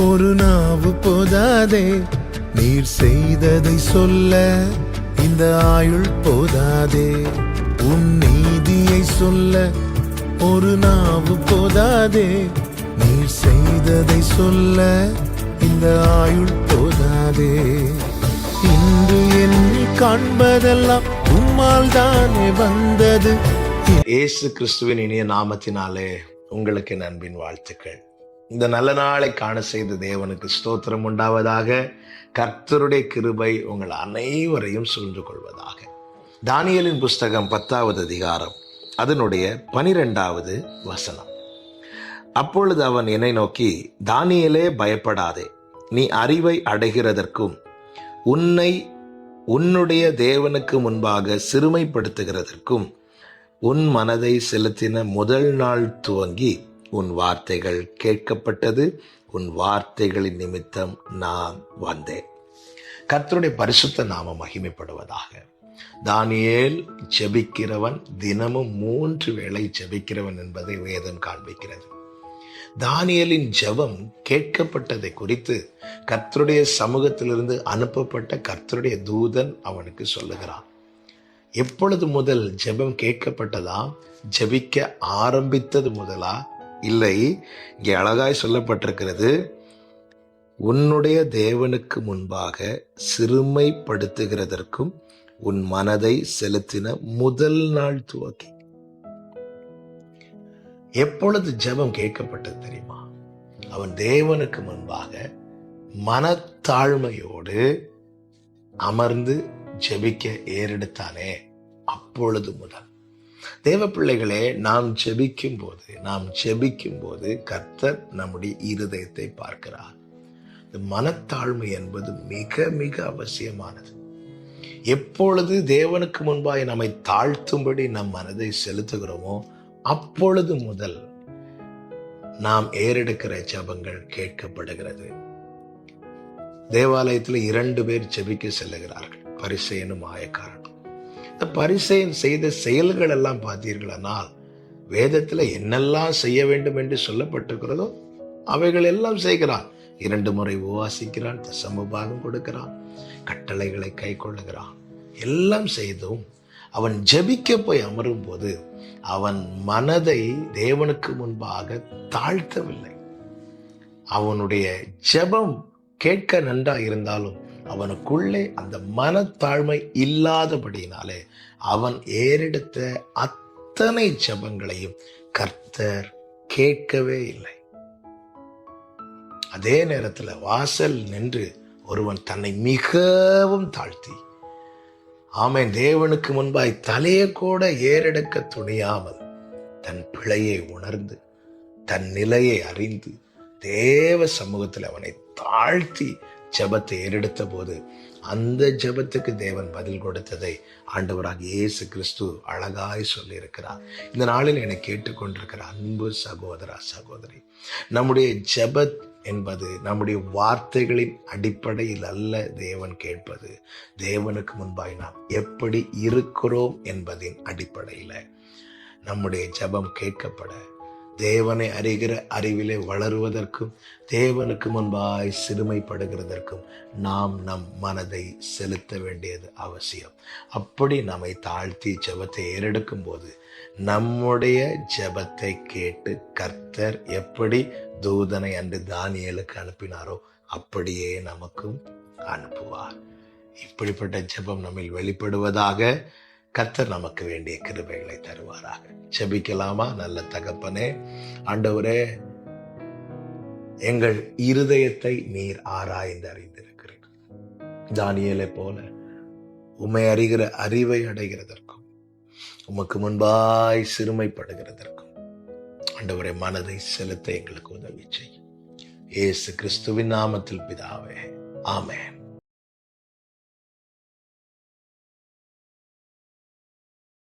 ஒரு நாவு போதாதே, நீர் செய்ததை சொல்ல இந்த ஆயுள் போதாதே. உன் நீதியை சொல்ல ஒரு நாவு போதாதே, நீர் செய்ததை சொல்ல இந்த ஆயுள் போதாதே. இன்று என்னை காண்பதெல்லாம் உம்மால் தானே வந்தது. இயேசு கிறிஸ்துவின் இனிய நாமத்தினாலே உங்களுக்கு என் அன்பின் வாழ்த்துக்கள். இந்த நல்ல நாளை காண செய்த தேவனுக்கு ஸ்தோத்திரம் உண்டாவதாக. கர்த்தருடைய கிருபை உங்கள் அனைவரையும் சூழ்ந்து கொள்வதாக. தானியேலின் புஸ்தகம் 10வது அதிகாரம் அதனுடைய 12வது வசனம். அப்பொழுது அவன் என்னை நோக்கி, தானியேலே, பயப்படாதே, நீ அறிவை அடைகிறதற்கும் உன்னுடைய தேவனுக்கு முன்பாக சிறுமைப்படுத்துகிறதற்கும் உன் மனதை செலுத்தின முதல் நாள் துவங்கி உன் வார்த்தைகள் கேட்கப்பட்டது. உன் வார்த்தைகளின் நிமித்தம் நான் வந்தேன். கர்த்தருடைய பரிசுத்த நாமம் மகிமைப்படுவதாக. தானியேல் ஜெபிக்கிறவன், தினமும் 3 வேளை ஜெபிக்கிறவன் என்பதை வேதம் காண்பிக்கிறது. தானியேலின் ஜெபம் கேட்கப்பட்டதை குறித்து கர்த்தருடைய சமூகத்திலிருந்து அனுப்பப்பட்ட கர்த்தருடைய தூதன் அவனுக்கு சொல்லுகிறான். எப்பொழுது முதல் ஜெபம் கேட்கப்பட்டதா? ஜெபிக்க ஆரம்பித்தது முதலா? இல்லை, இங்கே அழகாய் சொல்லப்பட்டிருக்கிறது, உன்னுடைய தேவனுக்கு முன்பாக சிறுமைப்படுத்துகிறதற்கும் உன் மனதை செலுத்தின முதல் நாள் துவக்கி. எப்பொழுது ஜெபம் கேட்கப்பட்டது தெரியுமா? அவன் தேவனுக்கு முன்பாக மனத்தாழ்மையோடு அமர்ந்து ஜெபிக்க ஏறெடுத்தானே, அப்பொழுது முதல். தேவ பிள்ளைகளே, நாம் ஜெபிக்கும் போது கர்த்தர் நம்முடைய இருதயத்தை பார்க்கிறார். மனத்தாழ்மை என்பது மிக மிக அவசியமானது. எப்பொழுது தேவனுக்கு முன்பாக நம்மை தாழ்த்தும்படி நம் மனதை செலுத்துகிறோமோ அப்பொழுது முதல் நாம் ஏறெடுக்கிற ஜெபங்கள் கேட்கப்படுகிறது. தேவாலயத்தில் 2 பேர் ஜெபிக்க செல்லுகிறார்கள், பரிசேயனும் ஆயக்காரனும். இந்த பரிசேயன் செய்த செயல்கள் எல்லாம் பார்த்தீர்களானால் வேதத்தில் என்னெல்லாம் செய்ய வேண்டும் என்று சொல்லப்பட்டிருக்கிறதோ அவைகள் எல்லாம் செய்கிறான். 2 முறை உபவாசிக்கிறான், தசம பாகம் கொடுக்கிறான், கட்டளைகளை கை கொள்ளுகிறான். எல்லாம் செய்தும் அவன் ஜெபிக்க போய் அமரும் போது அவன் மனதை தேவனுக்கு முன்பாக தாழ்த்தவில்லை. அவனுடைய ஜெபம் கேட்க நன்றா இருந்தாலும் அவனுக்குள்ளே அந்த மனத்தாழ்மை இல்லாதபடியினாலே அவன் ஏறெடுத்த அத்தனை ஜெபங்களையும் கர்த்தர் கேட்கவே இல்லை. அதே நேரத்தில் வாசல் நின்று ஒருவன் தன்னை மிகவும் தாழ்த்தி, ஆமென், தேவனுக்கு முன்பாய் தலையை கூட ஏறெடுக்க துணியாமல் தன் பிழையை உணர்ந்து தன் நிலையை அறிந்து தேவ சமூகத்தில் அவனை தாழ்த்தி ஜெபத்தை ஏறெடுத்த போது அந்த ஜெபத்துக்கு தேவன் பதில் கொடுத்ததை ஆண்டவராக இயேசு கிறிஸ்து அழகாய் சொல்லி இருக்கிறார். இந்த நாளில் என்னை கேட்டுக்கொண்டிருக்கிற அன்பு சகோதரா சகோதரி, நம்முடைய ஜெபத் என்பது நம்முடைய வார்த்தைகளின் அடிப்படையில் அல்ல தேவன் கேட்பது. தேவனுக்கு முன்பாய் நாம் எப்படி இருக்கிறோம் என்பதின் அடிப்படையில் நம்முடைய ஜெபம் கேட்கப்பட, தேவனை அறிகிற அறிவிலே வளருவதற்கும் தேவனுக்கு முன்பாய் சிறுமைப்படுகிறதற்கும் நாம் நம் மனதை செலுத்த வேண்டியது அவசியம். அப்படி நம்மை தாழ்த்தி ஜெபத்தை ஏறெடுக்கும் போது நம்முடைய ஜெபத்தை கேட்டு கர்த்தர் எப்படி தூதனை அன்று தானியேலுக்கு அனுப்பினாரோ அப்படியே நமக்கும் அனுப்புவார். இப்படிப்பட்ட ஜெபம் நம்மில் வெளிப்படுவதாக. கர்த்தர் நமக்கு வேண்டிய கிருபைகளை தருவாராக. ஜெபிக்கலாமா? நல்ல தகப்பனே, ஆண்டவரே, எங்கள் இருதயத்தை நீர் ஆராய்ந்து அறிந்திருக்கிறீர். தானியேலை போல உம்மை அறிகிற அறிவை அடைகிறதற்கும் உமக்கு முன்பாய் சிறுமைப்படுகிறதற்கும் ஆண்டவரே மனதை செலுத்த எங்களுக்கு உதவி செய்யும். இயேசு கிறிஸ்துவின் நாமத்தில் பிதாவே, ஆமென்.